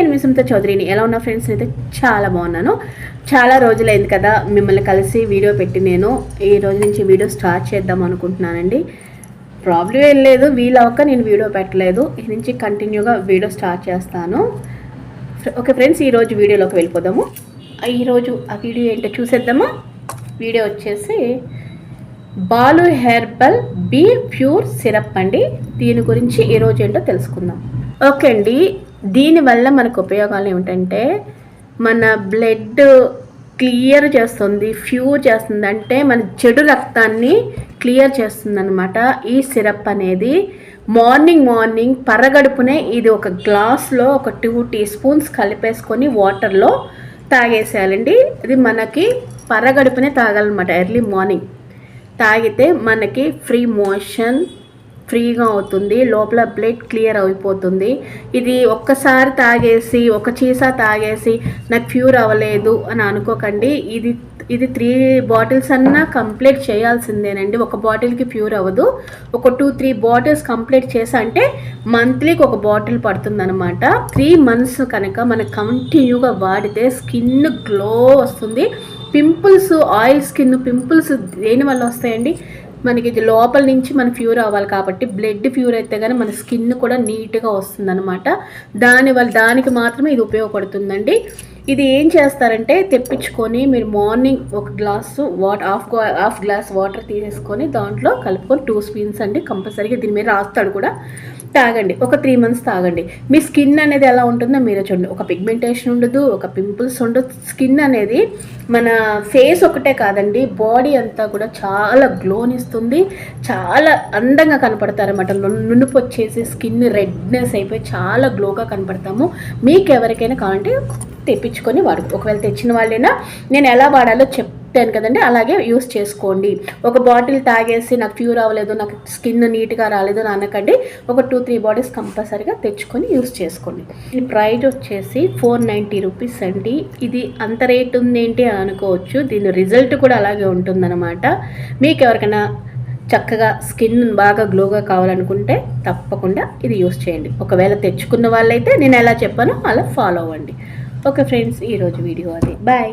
నేను మీ సుమిత చౌదరిని. ఎలా ఉన్నా ఫ్రెండ్స్? అయితే చాలా బాగున్నాను. చాలా రోజులైంది కదా మిమ్మల్ని కలిసి వీడియో పెట్టి. నేను ఈ రోజు నుంచి వీడియో స్టార్ట్ చేద్దాం అనుకుంటున్నానండి. ప్రాబ్లం ఏం లేదు, వీలవక నేను వీడియో పెట్టలేదు. ఈ నుంచి కంటిన్యూగా వీడియో స్టార్ట్ చేస్తాను. ఓకే ఫ్రెండ్స్, ఈరోజు వీడియోలోకి వెళ్ళిపోదాము. ఈరోజు ఆ వీడియో ఏంటో చూసేద్దామా. వీడియో వచ్చేసి Balu herbal be pure syrup అండి. దీని గురించి ఈరోజు ఏంటో తెలుసుకుందాం. ఓకే అండి, దీనివల్ల మనకు ఉపయోగాలు ఏమిటంటే మన బ్లడ్ క్లియర్ చేస్తుంది, ప్యూర్ చేస్తుంది. అంటే మన చెడు రక్తాన్ని క్లియర్ చేస్తుంది అనమాట ఈ సిరప్ అనేది. మార్నింగ్ పరగడుపునే ఇది ఒక గ్లాస్లో ఒక 2 టీ స్పూన్స్ కలిపేసుకొని వాటర్లో తాగేసేయాలండి. ఇది మనకి పరగడుపునే తాగాలన్నమాట. ఎర్లీ మార్నింగ్ తాగితే మనకి ఫ్రీ మోషన్ ఫ్రీగా అవుతుంది, లోపల బ్లడ్ క్లియర్ అయిపోతుంది. ఇది ఒక్కసారి తాగేసి ఒక చీసా తాగేసి నాకు ప్యూర్ అవ్వలేదు అని అనుకోకండి. ఇది 3 బాటిల్స్ అన్నా కంప్లీట్ చేయాల్సిందేనండి. ఒక బాటిల్కి ప్యూర్ అవ్వదు. ఒక 2-3 బాటిల్స్ కంప్లీట్ చేసా అంటే మంత్లీకి ఒక బాటిల్ పడుతుంది అనమాట. 3 months కనుక మనకు కంటిన్యూగా వాడితే స్కిన్ గ్లో వస్తుంది. పింపుల్స్, ఆయిల్ స్కిన్ పింపుల్స్ దేనివల్ల వస్తాయండి? మనకి ఇది లోపల నుంచి మన ప్యూర్ అవ్వాలి కాబట్టి, బ్లడ్ ప్యూర్ అయితే కానీ మన స్కిన్ కూడా నీట్గా వస్తుంది అనమాట. దానికి మాత్రమే ఇది ఉపయోగపడుతుందండి. ఇది ఏం చేస్తారంటే తెప్పించుకొని మీరు మార్నింగ్ ఒక గ్లాసు హాఫ్ గ్లాస్ వాటర్ తీసేసుకొని దాంట్లో కలుపుకొని 2 స్పూన్స్ అండి కంపల్సరీగా దీని మీద రాస్తాడు కూడా తాగండి. ఒక 3 months తాగండి. మీ స్కిన్ అనేది ఎలా ఉంటుందో మీరే చూడండి. ఒక పిగ్మెంటేషన్ ఉండదు, ఒక పింపుల్స్ ఉండదు. స్కిన్ అనేది మన ఫేస్ ఒకటే కాదండి, బాడీ అంతా కూడా చాలా గ్లోనిస్తుంది. చాలా అందంగా కనపడతారన్నమాట. నునుపు వచ్చేసి స్కిన్ రెడ్నెస్ అయిపోయి చాలా గ్లోగా కనపడతాము. మీకు ఎవరికైనా కావాలంటే తెప్పించుకొని వాడు. ఒకవేళ తెచ్చిన వాళ్ళైనా నేను ఎలా వాడాలో చెప్తాను కదండి, అలాగే యూస్ చేసుకోండి. ఒక బాటిల్ తాగేసి నాకు ప్యూర్ అవ్వలేదు, నాకు స్కిన్ నీట్గా రాలేదు అని అనకండి. ఒక 2-3 బాటిల్స్ కంపల్సరీగా తెచ్చుకొని యూస్ చేసుకోండి. ఈ ప్రైస్ వచ్చేసి 490 రూపీస్ అండి. ఇది అంత రేట్ ఉందేంటి అని అనుకోవచ్చు. దీని రిజల్ట్ కూడా అలాగే ఉంటుందన్నమాట. మీకు ఎవరికైనా చక్కగా స్కిన్ బాగా గ్లోగా కావాలనుకుంటే తప్పకుండా ఇది యూస్ చేయండి. ఒకవేళ తెచ్చుకున్న వాళ్ళైతే నేను ఎలా చెప్పానో అలా ఫాలో అవ్వండి. ఓకే ఫ్రెండ్స్, ఈరోజు వీడియో అది. బాయ్.